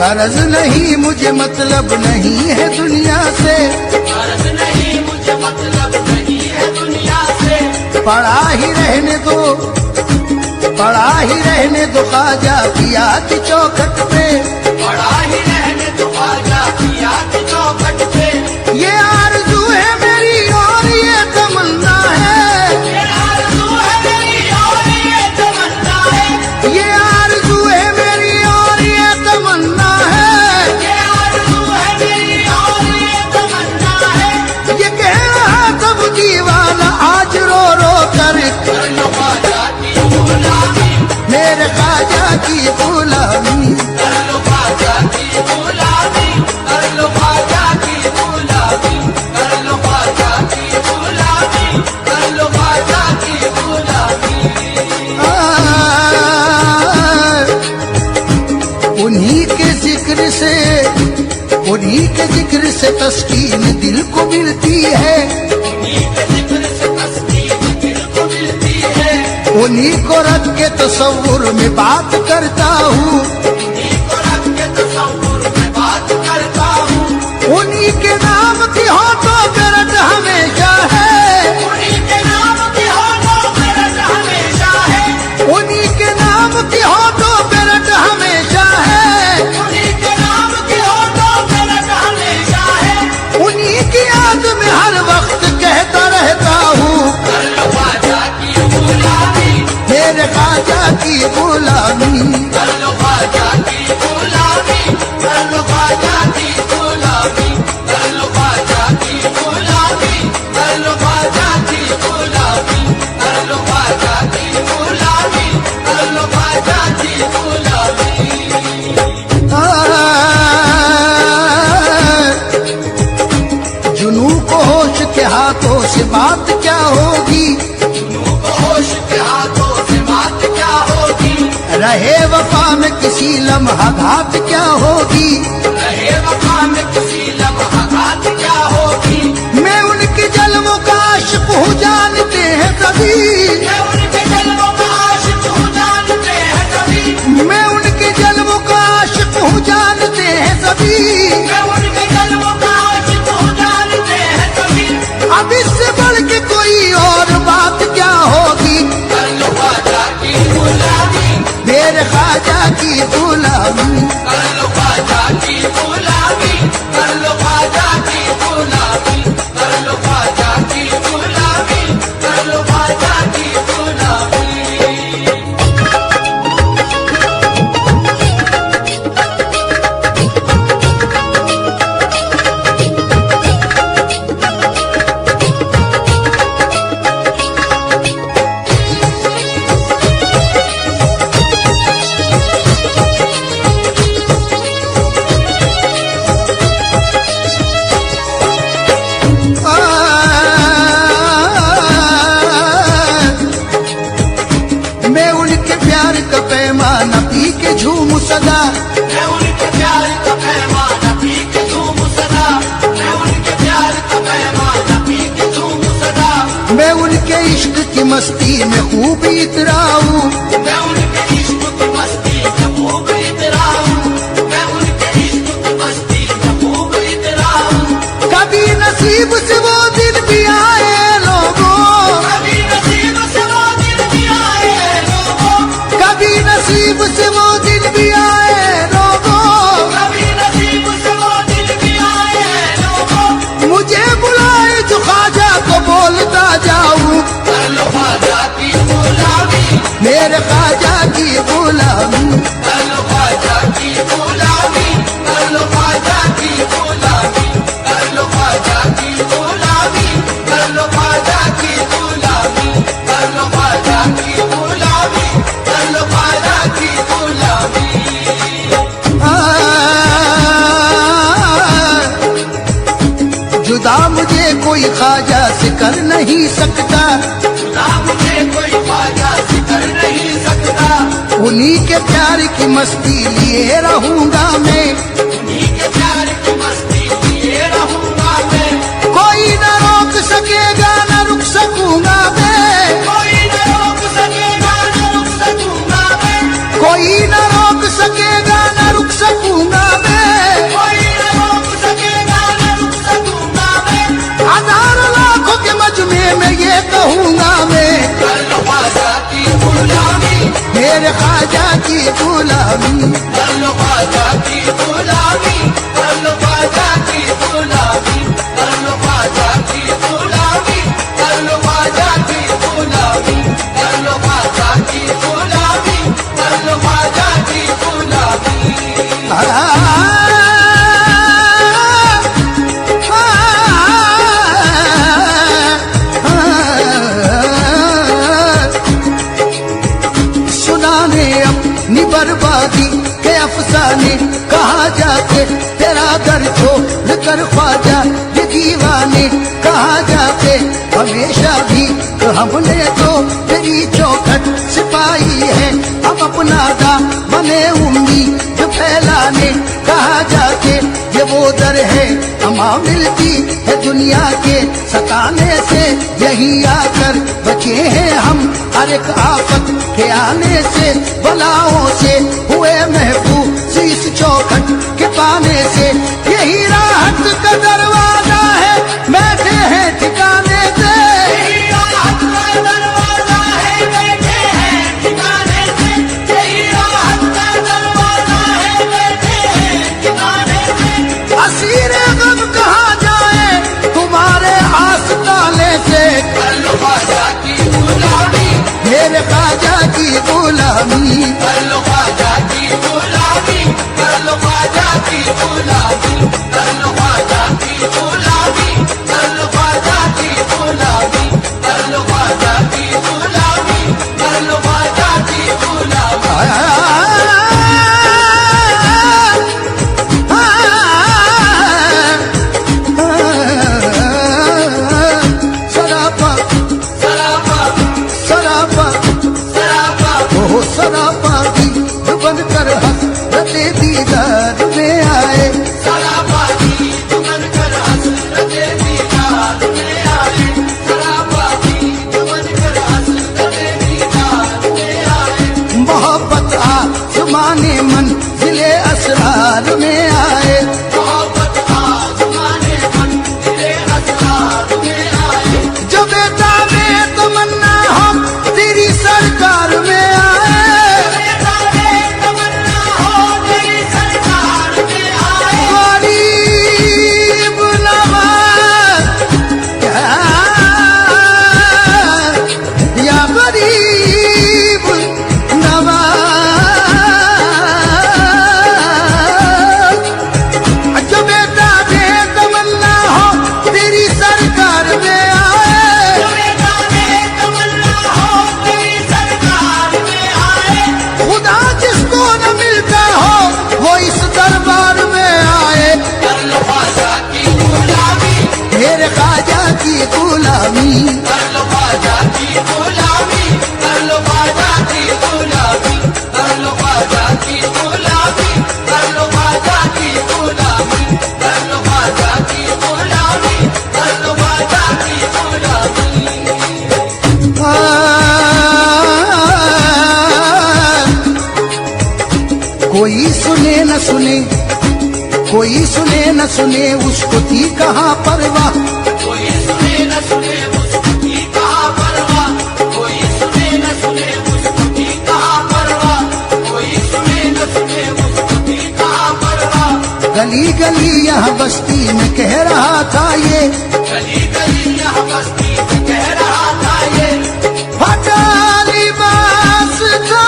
गरज नहीं मुझे मतलब नहीं है दुनिया से, गरज नहीं मुझे मतलब नहीं है दुनिया से। पड़ा ही रहने दो, पड़ा ही रहने दो ख्वाजा की याद चौखट पे, पड़ा ही रहने दो ख्वाजा की याद चौखट पे। ये आरज़ू है मेरी और ये तमन्ना है, ये आरज़ू है मेरी और ये तमन्ना है, ये आरज़ू है मेरी और ये तमन्ना है, ये आरज़ू है मेरी और ये तमन्ना है। ये कह रहा तब दीवाना आज रो रो कर लो ख्वाजा की गुलामी, मेरे ख्वाजा की गुलामी, कर लो ख्वाजा की गुलामी, कर लो ख्वाजा की गुलामी, कर लो ख्वाजा की गुलामी, कर लो ख्वाजा की गुलामी। उन्हीं के जिक्र से, उन्हीं के जिक्र से तस्कीन दिल को मिलती है, उन्हीं के जिक्र से तस्कीन दिल को मिलती है, उन्हीं को रख के तसव्वुर में बात करता हूँ, उन्हीं को रख के तसव्वुर में बात करता हूँ। उन्हीं के नाम की हो तो गरज हमेशा है, उन्हीं के नाम की हो तो गरज हमेशा है, उन्हीं के नाम की हो तो गरज हमेशा है, उन्हीं के नाम की हो तो गरज हमेशा है। उन्हीं की याद में हर वक्त कहता रहता हूँ कर लो ख्वाजा की गुलामी, मेरे ख्वाजा की गुलामी, कर लो ख्वाजा की गुलामी, कर लो ख्वाजा की गुलामी, कर लो ख्वाजा की गुलामी, कर लो ख्वाजा की गुलामी, कर लो ख्वाजा की गुलामी, कर लो ख्वाजा की गुलामी। जुनू को होश के हाथों से बात क्या होगी, जुनू को होश के हाथों से बात क्या होगी, रहे वफा में किसी लम्हा घात क्या होगी, रहे वफा में किसी लम्हा घात क्या होगी। मैं उनके जलवों का आशिक हूँ जानते हैं सभी, मैं उनके जलवों का आशिक हूँ जानते हैं सभी, मैं उनके जलवों का आशिक हूँ जानते हैं सभी, मैं उनके जलवों का आशिक हूँ जानते हैं सभी। अब इससे बढ़ के कोई और बात क्या होगी, कर लो ख्वाजा की गुलामी, मेरे ख्वाजा की गुलामी, कर लो ख्वाजा की गुलामी, कर लो ख्वाजा की गुलामी, कर लो ख्वाजा की गुलामी, कर लो ख्वाजा की गुलामी। मैं उनके प्यार का पैमाना पी के झूम सदा, मैं उनके प्यार का पैमाना पी के झूम सदा, मैं उनके प्यार का पैमाना पी के झूम सदा, मैं उनके इश्क की मस्ती में खूब इतराऊं, मैं उनके इश्क की मस्ती में खूब इतराऊं, मैं उनके इश्क की मस्ती में खूब इतराऊं। कभी नसीब से वो दिन भी आए लोगों, कभी नसीब से वो दिन भी आए लोगों, कभी नसीब से वो दिन भी आए लोगों, कभी नसीब से वो दिन भी आए लोगों। मुझे बुलाए जो ख्वाजा को बोलता जाऊं, कर लो ख्वाजा की गुलामी, मेरे ख्वाजा की गुलामी, कर लो ख्वाजा की गुलामी, कर लो ख्वाजा की गुलामी, कर लो ख्वाजा की गुलामी, कर लो ख्वाजा की गुलामी, कर लो ख्वाजा की गुलामी, कर लो ख्वाजा की गुलामी। जुदा मुझे कोई ख्वाजा से कर नहीं सकता, खुदा मुझे कोई ख्वाजा से कर नहीं सकता, उन्हीं के प्यार की मस्ती लिए रहूंगा मैं, उन्हीं के प्यार की मस्ती लिए रहूंगा मैं। कोई न रोक सकेगा न रुक सकूंगा मैं, कोई न रोक सकेगा न रुक सकूंगा मैं, कोई न रोक सकेगा न रुक सकूंगा मेरे ख्वाजा की गुलामी, कर लो ख्वाजा की गुलामी, कर लो ख्वाजा की गुलामी, कर लो ख्वाजा की गुलामी, कर लो ख्वाजा की गुलामी, कर लो ख्वाजा की गुलामी, कर लो ख्वाजा की गुलामी। सुनाने अपनी बर्बादी के अफसाने, कहा जाके तेरा दर छोड़ कर ख्वाजा ये दीवाने, कहा जाके हमेशा भी हमने तो तेरी चौखट सिपाही है, हम अपना दामने उम्मीद फैलाने, कहा जाके ये वो दर है अमा मिलती है दुनिया के सताने से, यही आकर बचे हैं हम हर एक आफत के आने से, बलाओं से हुए महफूज इस चौखट के पाने से, यही राहत का दरवाजा है बैठे हैं ठिकाने से, यही राहत का दरवाजा है बैठे हैं ठिकाने से, यही राहत का दरवाजा है बैठे हैं ठिकाने से। असीर गम कहाँ जाए तुम्हारे आस्ताने से, कर लो ख्वाजा की गुलामी, मेरे ख्वाजा की गुलामी, कर लो ख्वाजा की गुलामी, कर लो ख्वाजा की गुलामी, कर लो ख्वाजा की गुलामी, कर लो ख्वाजा की गुलामी, कर लो ख्वाजा की गुलामी, कर लो ख्वाजा की गुलामी। सरापा सरापा सरापा सरापा ओ सरापा की बनकर हसरते दीदार में आए, सरापा की तुमन कर हसरते दीदार में आए, सरापा की तुमन कर हसरते दीदार में आए। मोहब्बत आसमाने मंजिले असरार में आए, मोहब्बत आसमाने मंजिले असरार में आए। जो बेटा में तमन्ना हम तेरी सरकार में आए, बेटा रे तमन्ना हो तेरी सरकार में आए। गरीब नवाज या गरीब नवाज, जो बेटा दे तमन्ना हो तेरी सरकार में आए, जो बेटा रे तमन्ना हो तेरी सरकार में आए। खुदा जिसको न मिलता हो वो इस दरबार में आए, कर लो ख्वाजा की गुलामी, मेरे ख्वाजा की गुलामी, कर लो ख्वाजा की गुलामी, कर लो ख्वाजा की गुलामी, कर लो ख्वाजा की गुलामी, कर लो ख्वाजा की गुलामी, कर लो ख्वाजा की गुलामी, कर लो ख्वाजा की गुलामी। कोई सुने न सुने, कोई सुने न सुने उसको थी कहाँ परवाह, कोई सुने न सुने उसको की कहाँ परवाह, कोई सुने न सुने उसको की कहाँ परवाह, कोई सुने न सुने उसको की कहाँ परवाह। गली गली यहाँ बस्ती में कह रहा था ये, गली गली यहाँ बस्ती में कह रहा था ये, फटा लिबास था,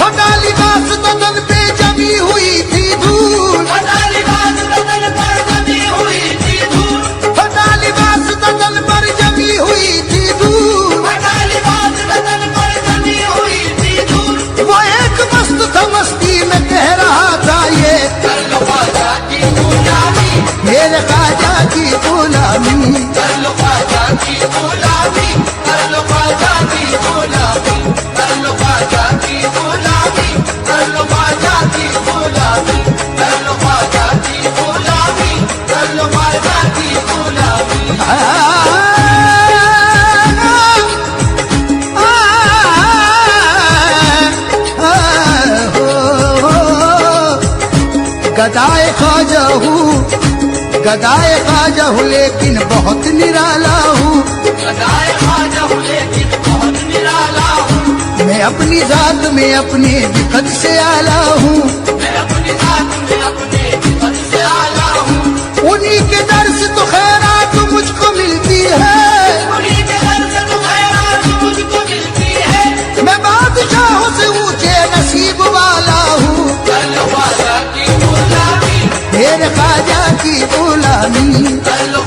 फटा लिबास बदन पे जमी हुई थी धूल, फटा लिबास बदन पर जमी हुई थी धूल, फटा लिबास बदन पर जमी हुई थी धूल, फटा लिबास बदन पर जमी हुई थी धूल। वो एक मस्त था मस्ती में कह रहा था ये, कर लो ख्वाजा की गुलामी, मेरे ख्वाजा की गुलामी, कर लो ख्वाजा की गुलामी, कर लो ख्वाजा की गुलामी, कर लो ख्वाजा की गुलामी, कर लो ख्वाजा की गुलामी, कर लो ख्वाजा की गुलामी, कर लो ख्वाजा की गुलामी। गदाए ख्वाजा हूँ, गदाए ख्वाजा हूँ लेकिन बहुत निराला हूँ, गदाए ख्वाजा हूँ लेकिन बहुत निराला हूँ, मैं अपनी जात में अपने बिकत से आला हूँ, मैं अपनी जात में अपने विपद से आला हूँ, उन्हीं के दर से तो खैरात मुझको मिलती है। उन्हीं के दर से तो खैरात मुझको मिलती है। मैं बादशाहों से ऊंचे नसीब वाला हूँ, कर लो ख्वाजा की गुलामी, मेरे ख्वाजा की गुलामी। कर लो